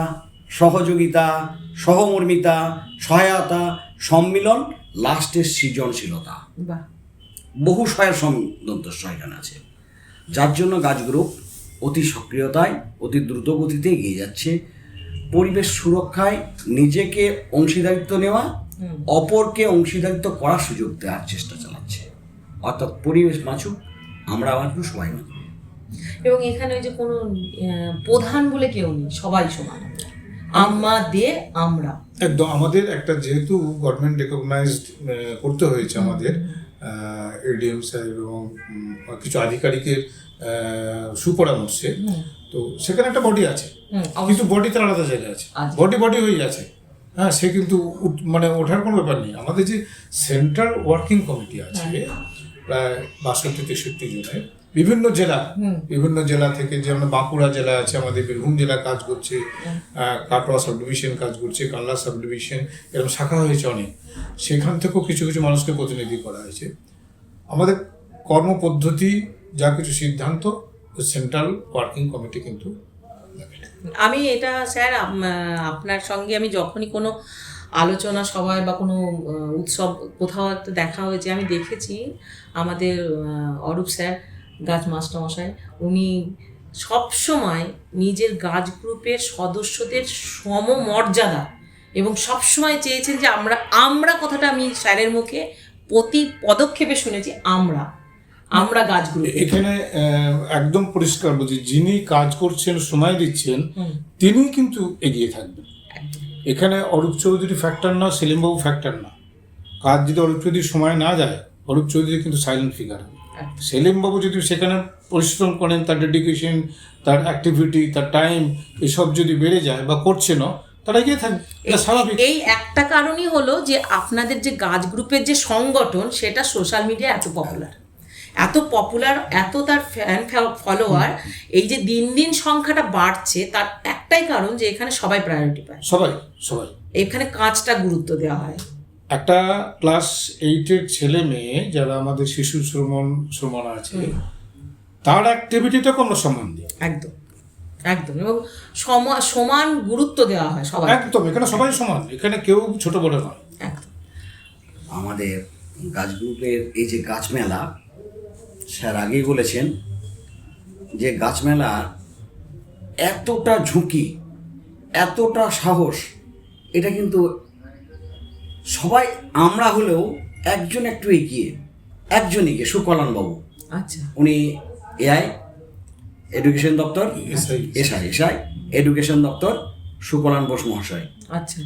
সহযোগিতা, সহমর্মিতা, সহায়তা, সম্মিলন, লাস্টের সৃজনশীলতা। বহু শয়ের দন্তস্ব এখানে আছে, যার জন্য গাছ গ্রুপ অতি সক্রিয়তায়, অতি দ্রুত গতিতে এগিয়ে যাচ্ছে। পরিবেশ সুরক্ষায় নিজেকে অংশীদারিত্ব নেওয়া, অপরকে অংশীদারিত্ব করার সুযোগ দেওয়ার চেষ্টা চালাচ্ছে। অর্থাৎ পরিবেশ বাঁচুক, আমরা বাঁচবো, সবাই বাঁচবো। এবং এখানে ওই যে কোনো প্রধান বলে কেউ নেই, সবাই সমান। আমাদের, আমরা একদম, আমাদের একটা যেহেতু গভর্নমেন্ট রেকগনাইজড করতে হয়েছে আমাদের এডিএম সাহেব এবং কিছু আধিকারিকের সুপরামর্শে, তো সেখানে একটা বডি আছে, কিন্তু বডিতে আলাদা জায়গা আছে, বডি হয়ে গেছে। হ্যাঁ, সে কিন্তু মানে ওঠার কোনো ব্যাপার নেই। আমাদের যে সেন্ট্রাল ওয়ার্কিং কমিটি আছে প্রায় 62-63 জনের, বিভিন্ন জেলা থেকে, যেমন বাঁকুড়া জেলা আছে, আমাদের বীরভূম জেলা কাজ করছে, কাটোয়া সাব ডিভিশন কাজ করছে, কাল্লা সাব ডিভিশন, এরকম শাখা হয়েছে অনেক। সেখান থেকেও কিছু কিছু মানুষকে প্রতিনিধি করা হয়েছে। আমাদের কর্মপদ্ধতি, যা কিছু সিদ্ধান্ত, সেন্ট্রাল ওয়ার্কিং কমিটি কিন্তু। আমি এটা স্যার আপনার সঙ্গে আমি যখনই কোনো আলোচনা সভায় বা কোনো উৎসব কোথাও একটা দেখা হয়েছে, আমি দেখেছি আমাদের অরূপ স্যার, গাছ মাস্টারমশাই, উনি সবসময় নিজের গাছ গ্রুপের সদস্যদের সমমর্যাদা এবং সবসময় চেয়েছেন যে আমরা কথাটা আমি স্যারের মুখে প্রতি পদক্ষেপে শুনেছি, আমরা গাছ গ্রুপ। এখানে একদম পরিষ্কার বলছি, যিনি কাজ করছেন, সময় দিচ্ছেন, তিনি কিন্তু এগিয়ে থাকবেন। এখানে অরূপ চৌধুরী ফ্যাক্টর না, সেলিমবাবু ফ্যাক্টর না। কাজ যদি অরূপ চৌধুরীর সময় না যায়, অরূপ চৌধুরী কিন্তু সাইলেন্ট ফিগার হবে। সেলিমবাবু যদি সেখানে পরিশ্রম করেন, তার ডেডিকেশন, তার অ্যাক্টিভিটি, তার টাইম, এসব যদি বেড়ে যায় বা করছে না, তারা এগিয়ে থাকবে, এটা স্বাভাবিক। এই একটা কারণই হলো যে আপনাদের যে গাছ গ্রুপের যে সংগঠন, সেটা সোশ্যাল মিডিয়া এত পপুলার, এত তার ফ্যান ফলোয়ার, এই যে দিন দিন সংখ্যাটা বাড়ছে, তার একটাই কারণ যে এখানে সবাই প্রায়োরিটি পায়, সবাই এখানে কাজটা গুরুত্ব দেওয়া হয়। একটা ক্লাস 8-এর ছেলে মেয়ে যারা আমাদের শিশু শ্রমণ আছে, তার অ্যাক্টিভিটিটা কোনো সম্মান দিই একদম এবং সমান গুরুত্ব দেওয়া হয় সবাই, একদম। এখানে সবাই সমান, এখানে কেউ ছোট বড় নয়। আমাদের গাছ গ্রুপের এই যে গাছ মেলা, স্যার আগেই বলেছেন যে গাছ মেলা এতটা ঝুঁকি, এতটা সাহস, এটা কিন্তু সবাই, আমরা হলেও একজন একটু একজনই সুকলান বাবু, আচ্ছা, উনি এডুকেশন দপ্তর, এসআই এডুকেশন দপ্তর, সুকলান বোস মহাশয়। আচ্ছা,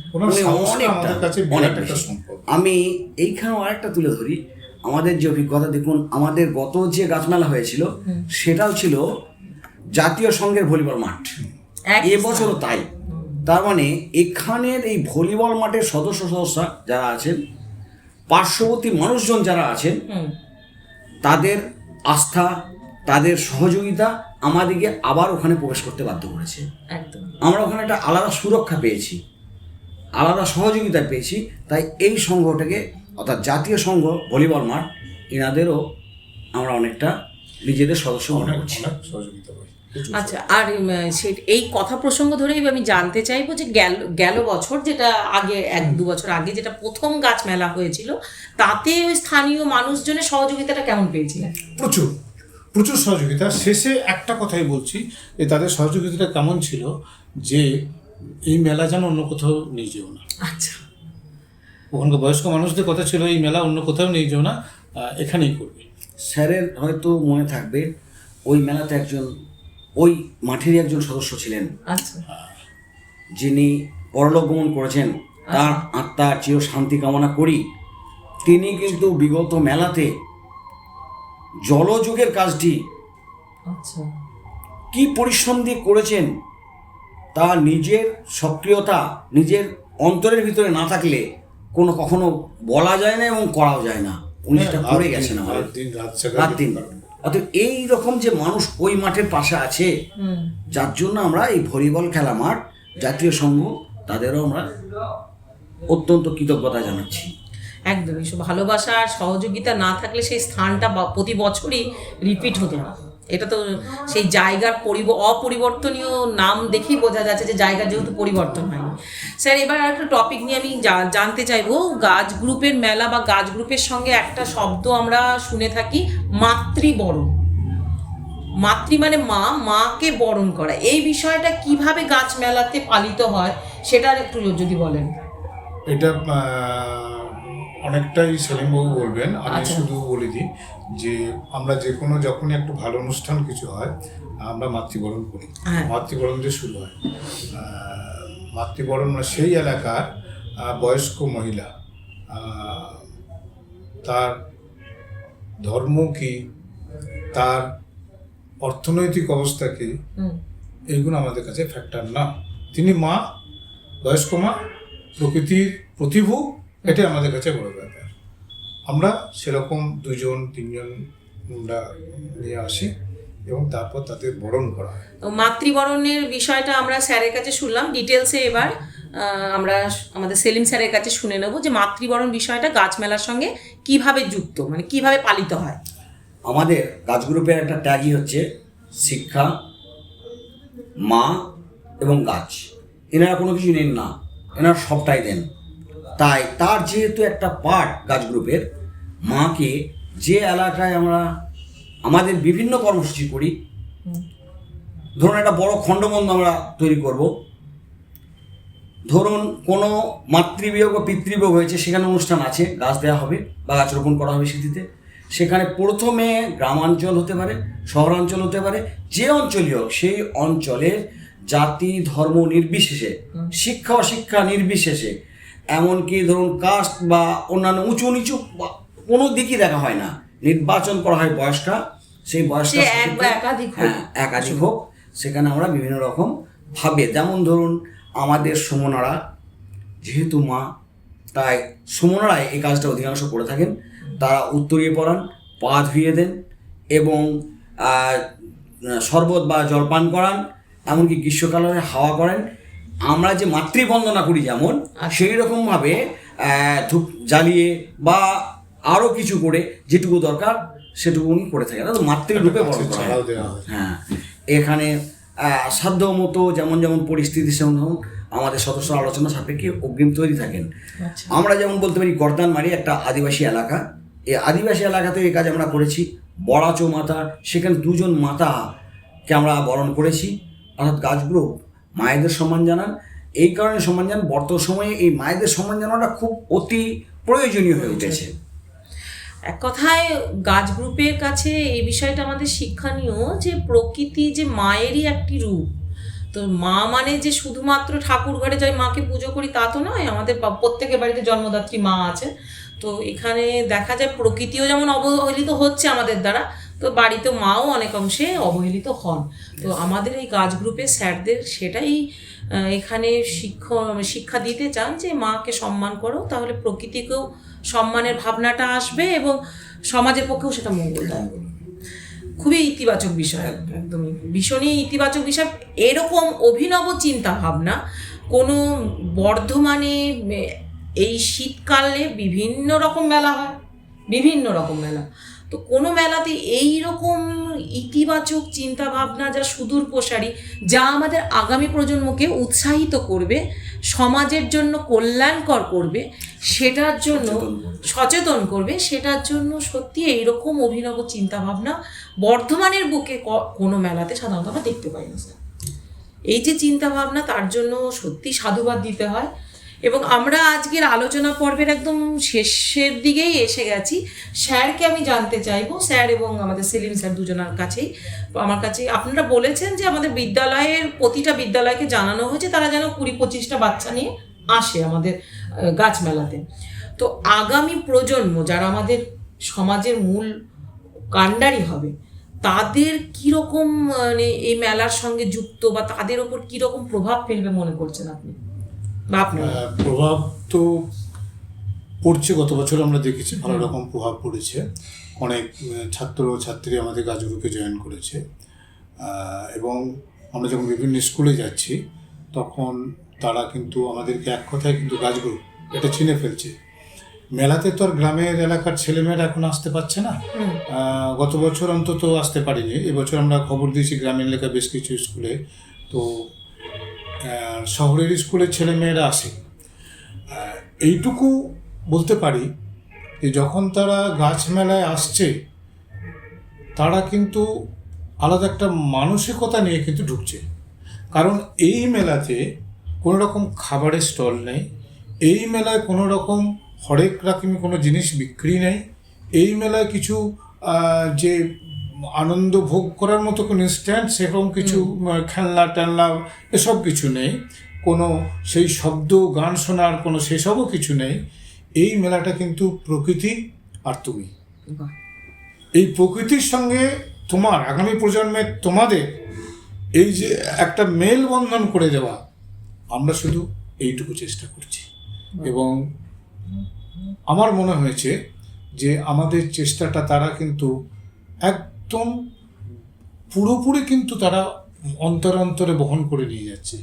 আমি এইখানেও আরেকটা তুলে ধরি, আমাদের যে অভিজ্ঞতা, দেখুন আমাদের গত যে গাছমেলা হয়েছিল, সেটাও ছিল জাতীয় সংঘের ভলিবল মাঠ, এবছরও তাই। তার মানে এখানের এই ভলিবল মাঠের সদস্য যারা আছেন, পার্শ্ববর্তী মানুষজন যারা আছেন, তাদের আস্থা, তাদের সহযোগিতা আমাদেরকে আবার ওখানে প্রবেশ করতে বাধ্য করেছে। আমরা ওখানে একটা আলাদা সুরক্ষা পেয়েছি, আলাদা সহযোগিতা পেয়েছি। তাই এই সংঘটাকে, অর্থাৎ জাতীয় সংঘ ভলিবল মাঠ, এনাদেরও আমরা অনেকটা নিজেদের সদস্য মনে করছি। আচ্ছা, আর এই কথা প্রসঙ্গ ধরেই আমি জানতে চাইবো যে গেল বছর, যেটা আগে 1-2 বছর আগে যেটা প্রথম গাছ মেলা হয়েছিল, তাতে ওই স্থানীয় মানুষজনের সহযোগিতাটা কেমন পেয়েছিলেন? প্রচুর সহযোগিতা। শেষে একটা কথাই বলছি, যে তাদের সহযোগিতাটা কেমন ছিল, যে এই মেলা যেন অন্য কোথাও নিয়ে যেও না। আচ্ছা, ওখানকার বয়স্ক মানুষদের কথা ছিল এই মেলা অন্য কোথাও নিয়ে যাও না, এখানেই করবে। স্যারের হয়তো মনে থাকবে ওই মেলাতে ওই মাঠেরই একজন সদস্য ছিলেন, আচ্ছা যিনি পরলোক গমন করেছেন, তার আত্মার চির শান্তি কামনা করি। তিনি কিন্তু বিগত মেলাতে জলযোগের কাজটি আচ্ছা কি পরিশ্রম দিয়ে করেছেন, তা নিজের সক্রিয়তা নিজের অন্তরের ভিতরে না থাকলে কখনো বলা যায় না এবং করাও যায় না। উনি সেটা করে গেছেন আমাদের রাত দিন। অতএব এই রকম যে মানুষ ওই মাঠের পাশে আছে, যার জন্য আমরা এই ভলিবল খেলা মাঠ জাতীয় সংঘ তাদেরও আমরা অত্যন্ত কৃতজ্ঞতা জানাচ্ছি। একদমই, ভালোবাসা আর সহযোগিতা না থাকলে সেই স্থানটা প্রতি বছরই রিপিট হতো না। এটা তো সেই জায়গার অপরিবর্তনীয় নাম দেখেই বোঝা যাচ্ছে যে জায়গার যেহেতু পরিবর্তন হয়নি। স্যার, এবার একটা টপিক নিয়ে আমি জানতে চাইবো, গাছ গ্রুপের মেলা বা গাছ গ্রুপের সঙ্গে একটা শব্দ আমরা শুনে থাকি, মাতৃবরণ। মাতৃ মানে মাকে বরণ করা। এই বিষয়টা কিভাবে গাছ মেলাতে পালিত হয় সেটা একটু যদি বলেন। এটা অনেকটাই সেলিমবাবু বলবেন, আমি আচ্ছা। শুধু বলে দিই যে আমরা যে কোনো যখনই একটু ভালো অনুষ্ঠান কিছু হয় আমরা মাতৃবরণ করি। হ্যাঁ। মাতৃবরণ দিয়ে শুরু হয়। মাতৃবরণ মানে সেই এলাকার বয়স্ক মহিলা, তার ধর্ম কি, তার অর্থনৈতিক অবস্থা কি, এইগুলো আমাদের কাছে ফ্যাক্টর না। তিনি মা, বয়স্ক মা, প্রকৃতির প্রতিভু, এটাই আমাদের কাছে বড় ব্যাপার। আমরা সেরকম 2-3 আমরা নিয়ে আসি এবং তারপর তাদের বরণ করা হয়। তো মাতৃবরণের বিষয়টা আমরা স্যারের কাছে শুনলাম ডিটেলসে। এবার আমরা আমাদের সেলিম স্যারের কাছে শুনে নেব যে মাতৃবরণ বিষয়টা গাছ মেলার সঙ্গে কিভাবে যুক্ত, মানে কিভাবে পালিত হয়। আমাদের গাছ গ্রুপের একটা ট্যাগই হচ্ছে শিক্ষা, মা এবং গাছ। এনারা কোনো কিছু নেন না, এনারা সবটাই দেন। তাই তার যেহেতু একটা পার্ট গাছ গ্রুপের, মাকে যে এলাকায় আমরা আমাদের বিভিন্ন কর্মসূচি করি, ধরুন একটা বড় খণ্ডবন্ধ আমরা তৈরি করব, ধরুন কোনো মাতৃবিয়োগ বা পিতৃবিয়োগ হয়েছে, সেখানে অনুষ্ঠান আছে, গাছ দেওয়া হবে বা গাছ রোপণ করা হবে স্মৃতিতে। সেখানে প্রথমে গ্রামাঞ্চল হতে পারে, শহরাঞ্চল হতে পারে, যে অঞ্চলই হোক সেই অঞ্চলের জাতি ধর্ম নির্বিশেষে, শিক্ষা অশিক্ষা নির্বিশেষে, এমনকি ধরুন কাস্ট বা অন্যান্য উঁচু নিচু কোনো দিকই দেখা হয় না, নির্বাচন করা হয় বয়স্কা। সেই বয়স্কা একাধিক হোক, সেখানে আমরা বিভিন্ন রকম ভাবে, যেমন ধরুন আমাদের সুমনারা যেহেতু মা, তাই সুমনারাই এই কাজটা অধিকাংশ করে থাকেন। তারা উত্তরিয়ে পড়ান, পা ধুয়ে দেন এবং শরবত বা জলপান করান, এমনকি গ্রীষ্মকালে হাওয়া করেন। আমরা যে মাতৃবন্দনা করি যেমন, সেই রকমভাবে ধূপ জ্বালিয়ে বা আরও কিছু করে যেটুকু দরকার সেটুকু উনি করে থাকেন। মাতৃরূপে বরণ করা হয়। হ্যাঁ, এখানে সাধ্য মতো যেমন যেমন পরিস্থিতি সেমন আমাদের সদস্য আলোচনা সাপেক্ষে অগ্রিম তৈরি থাকেন। আমরা যেমন বলতে পারি গর্দানমারি একটা আদিবাসী এলাকা, এই আদিবাসী এলাকাতে এই কাজ আমরা করেছি। বড়াচো মাতা, সেখানে 2 মাতাকে আমরা বরণ করেছি। অর্থাৎ গাছ গ্রুপ মায়েদের সম্মান জানান, এই কারণে সম্মান জানান, বর্তমান সময়ে এই মায়েদের সম্মান জানানোটা খুব অতি প্রয়োজনীয় হয়ে উঠেছে। এক কথায় গাছ গ্রুপের কাছে এই বিষয়টা আমাদের শিক্ষণীয় যে প্রকৃতি যে মায়েরই একটি রূপ। তো মা মানে যে শুধুমাত্র ঠাকুর ঘরে যাই মাকে পুজো করি তা তো নয়, আমাদের প্রত্যেকের বাড়িতে জন্মদাত্রী মা আছে। তো এখানে দেখা যায় প্রকৃতিও যেমন অবহেলিত হচ্ছে আমাদের দ্বারা, তো বাড়িতে মাও অনেক অংশে অবহেলিত হন। তো আমাদের এই গাছ গ্রুপের স্যারদের সেটাই এখানে শিক্ষা দিতে চান যে মাকে সম্মান করো, তাহলে প্রকৃতিকেও সম্মানের ভাবনাটা আসবে এবং সমাজের পক্ষেও সেটা মঙ্গলদায়ক। খুবই ইতিবাচক বিষয়, একদমই ভীষণই ইতিবাচক বিষয়। এরকম অভিনব চিন্তা ভাবনা কোনো বর্ধমানে এই শীতকালে বিভিন্ন রকম মেলা হয়, বিভিন্ন রকম মেলা, তো কোনো মেলাতে এই রকম ইতিবাচক চিন্তা ভাবনা যা সুদূর প্রসারী, যা আমাদের আগামী প্রজন্মকে উৎসাহিত করবে, সমাজের জন্য কল্যাণকর করবে, সেটার জন্য সচেতন করবে, সেটার জন্য সত্যি এইরকম অভিনব চিন্তা ভাবনা বর্ধমানের বুকে কোনো মেলাতে সাধারণত আমরা দেখতে পাই না স্যার। এই যে চিন্তা ভাবনা, তার জন্য সত্যি সাধুবাদ দিতে হয়। এবং আমরা আজকের আলোচনা পর্বের একদম শেষের দিকেই এসে গেছি। স্যারকে আমি জানতে চাইবো, স্যার এবং আমাদের সেলিম স্যার দুজনের কাছেই, আমার কাছে আপনারা বলেছেন যে আমাদের বিদ্যালয়ের প্রতিটা বিদ্যালয়কে জানানো হয়েছে তারা যেন 20-25টা বাচ্চা নিয়ে আসে আমাদের গাছ মেলাতে। তো আগামী প্রজন্ম যারা আমাদের সমাজের মূল কাণ্ডারি হবে, তাদের কীরকম মানে এই মেলার সঙ্গে যুক্ত বা তাদের ওপর কীরকম প্রভাব ফেলবে মনে করছেন আপনি বা আপনারা? প্রভাব তো পড়ছে, গত বছর আমরা দেখেছি ভালো রকম প্রভাব পড়েছে। অনেক ছাত্র ছাত্রী আমাদের গাছ গ্রুপে জয়েন করেছে, এবং আমরা যখন বিভিন্ন স্কুলে যাচ্ছি তখন তারা কিন্তু আমাদেরকে এক কথায় কিন্তু গাছ গ্রুপ এটা চিনে ফেলছে। মেলাতে তো আর গ্রামের এলাকার ছেলেমেয়েরা এখন আসতে পারছে না, গত বছর অন্তত আসতে পারিনি। এবছর আমরা খবর দিয়েছি গ্রামের এলাকায় বেশ কিছু স্কুলে, তো শহরের স্কুলের ছেলেমেয়েরা আসে। এইটুকু বলতে পারি যে যখন তারা গাছ মেলায় আসছে তারা কিন্তু আলাদা একটা মানসিকতা নিয়ে কিন্তু ঢুকছে। কারণ এই মেলাতে কোনো রকম খাবারের স্টল নেই, এই মেলায় কোনো রকম হরেক রকমের কোনো জিনিস বিক্রি নেই, এই মেলায় কিছু যে আনন্দ ভোগ করার মতো কোনো ইনস্ট্যান্ট সেরকম কিছু খেলনা টেলনা এসব কিছু নেই, কোনো সেই শব্দ গান শোনার কোনো সেসবও কিছু নেই। এই মেলাটা কিন্তু প্রকৃতি আর তুমি, এই প্রকৃতির সঙ্গে তোমার আগামী প্রজন্মের তোমাদের এই যে একটা মেলবন্ধন করে দেওয়া, আমরা শুধু এইটুকু চেষ্টা করছি। এবং আমার মনে হয়েছে যে আমাদের চেষ্টাটা তারা কিন্তু একদম পুরোপুরি কিন্তু তারা অন্তরে অন্তরে বহন করে নিয়ে যাচ্ছে।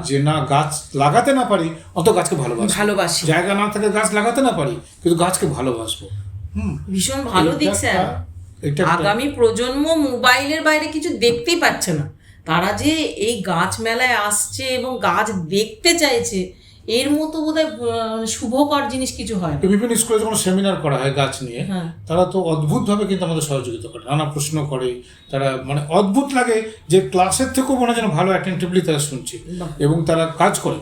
যে না গাছ লাগাতে না পারি অত গাছকে ভালোবাসি, জায়গা না থাকে গাছ লাগাতে না পারি কিন্তু গাছকে ভালোবাসবো। ভীষণ ভালো দিক স্যার। আগামী প্রজন্ম মোবাইলের বাইরে কিছু দেখতেই পাচ্ছে না, তারা যে এই গাছ মেলায় আসছে এবং গাছ দেখতে চাইছে, এর মতো বোধহয় শুভকর জিনিস কিছু হয়। বিভিন্ন স্কুলে যখন সেমিনার করা হয় গাছ নিয়ে, তারা তো অদ্ভুতভাবে কিন্তু আমাদের সহযোগিতা করে, নানা প্রশ্ন করে, তারা মানে অদ্ভুত লাগে যে ক্লাসের থেকেও মনে হয় যেন ভালো অ্যাটেন্টিভলি তারা শুনছে এবং তারা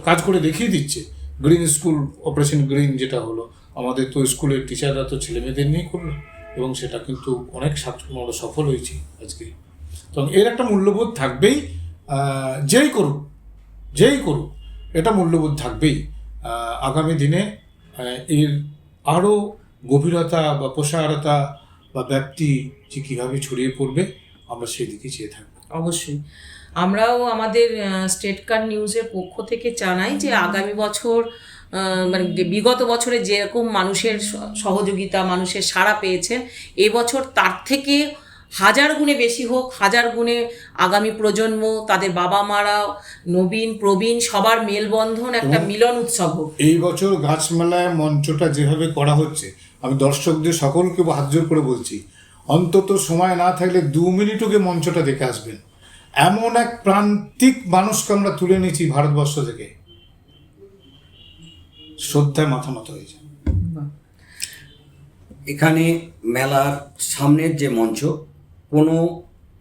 কাজ করে দেখিয়ে দিচ্ছে। গ্রিন স্কুল অপারেশন গ্রিন যেটা হলো, আমাদের তো স্কুলের টিচাররা তো ছেলেমেয়েদের নিয়েই করলো এবং সেটা কিন্তু অনেক আমরা সফল হয়েছি আজকে। তো এর একটা মূল্যবোধ থাকবেই, যেই করুক এটা মূল্যবোধ থাকবেই। আগামী দিনে এর আরও গভীরতা বা প্রসারতা বা ব্যাপ্তি যে কীভাবে ছড়িয়ে পড়বে আমরা সেই দিকে চেয়ে থাকবো। অবশ্যই আমরাও আমাদের স্টেট কার্ড নিউজের পক্ষ থেকে জানাই যে আগামী বছর মানে বিগত বছরে যেরকম মানুষের সহযোগিতা, মানুষের সাড়া পেয়েছেন, এবছর তার থেকে 1000 গুণে বেশি হোক, 1000 গুণে আগামী প্রজন্ম, তাদের বাবা মারা, নবীন প্রবীণ সবার মেলবন্ধন, একটা মিলন উৎসব হোক। এই বছর গাছ মেলায় মঞ্চটা যেভাবে করা হচ্ছে, আমি দর্শকদের সকলকে হাত জোর করে বলছি, অন্তত সময় না থাকলে 2 মিনিটও গিয়ে মঞ্চটা দেখে আসবেন। এমন এক প্রান্তিক মানুষকে আমরা তুলে নিয়েছি ভারতবর্ষ থেকে, শ্রদ্ধায় মাথা হয়ে যায়। এখানে মেলার সামনের যে মঞ্চ, কোনো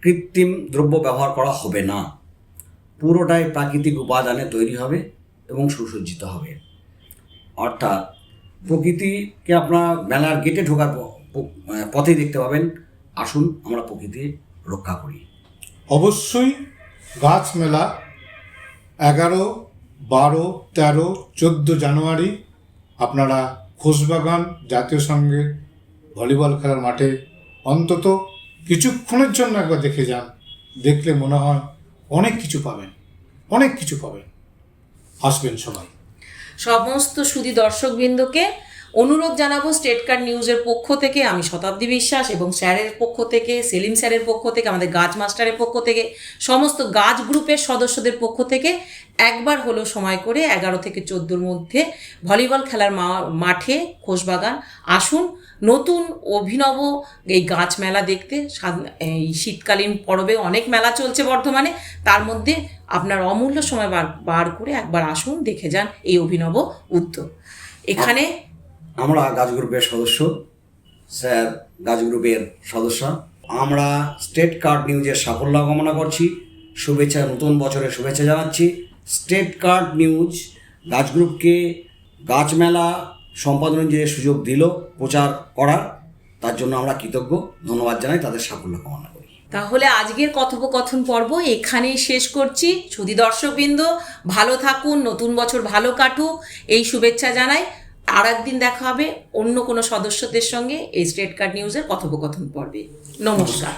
কৃত্রিম দ্রব্য ব্যবহার করা হবে না, পুরোটাই প্রাকৃতিক উপাদানে তৈরি হবে এবং সুসজ্জিত হবে। অর্থাৎ প্রকৃতিকে আপনার মেলার গেটে ঢোকার পথে দেখতে পাবেন। আসুন আমরা প্রকৃতি রক্ষা করি। অবশ্যই গাছ মেলা 11, 12, 13, 14 জানুয়ারি আপনারা খোশবাগান জাতীয় সংঘের ভলিবল খেলার মাঠে অন্তত কিছুক্ষণের জন্য একবার দেখে যান, দেখলে মনে হয় অনেক কিছু পাবেন। আসবেন সবাই। সমস্ত সুধী দর্শকবৃন্দকে অনুরোধ জানাবো স্টেট কার্ড নিউজের পক্ষ থেকে, আমি শতাব্দী বিশ্বাস এবং স্যারের পক্ষ থেকে, সেলিম স্যারের পক্ষ থেকে, আমাদের গাছ মাস্টারের পক্ষ থেকে, সমস্ত গাছ গ্রুপের সদস্যদের পক্ষ থেকে একবার হলো সময় করে 11 থেকে 14 মধ্যে ভলিবল খেলার মাঠে খোশবাগান আসুন। নতুন অভিনব এই গাছ মেলা দেখতে, এই শীতকালীন পর্বে অনেক মেলা চলছে বর্ধমানে, তার মধ্যে আপনার অমূল্য সময় বার করে একবার আসুন, দেখে যান এই অভিনব উদ্যোগ। এখানে আমরা গাছ গ্রুপের সদস্য, স্যার গাছ গ্রুপের সদস্য, আমরা স্টেট কার্ড নিউজের সাফল্য কামনা করছি। শুভেচ্ছা, নতুন বছরের শুভেচ্ছা জানাচ্ছি। স্টেট কার্ড নিউজ গাছ গ্রুপকে গাছ মেলা সম্পাদনের যে সুযোগ দিল প্রচার করার, তার জন্য আমরা কৃতজ্ঞ, ধন্যবাদ জানাই, তাদের সাফল্য কামনা করি। তাহলে আজকের কথোপকথন পর্ব এখানেই শেষ করছি। সুধী দর্শকবৃন্দ, ভালো থাকুন, নতুন বছর ভালো কাটুক, এই শুভেচ্ছা জানাই। আর একদিন দেখা হবে অন্য কোনো সদস্যদের সঙ্গে এই স্টেট কার্ড নিউজের কথোপকথন পর্বে। নমস্কার।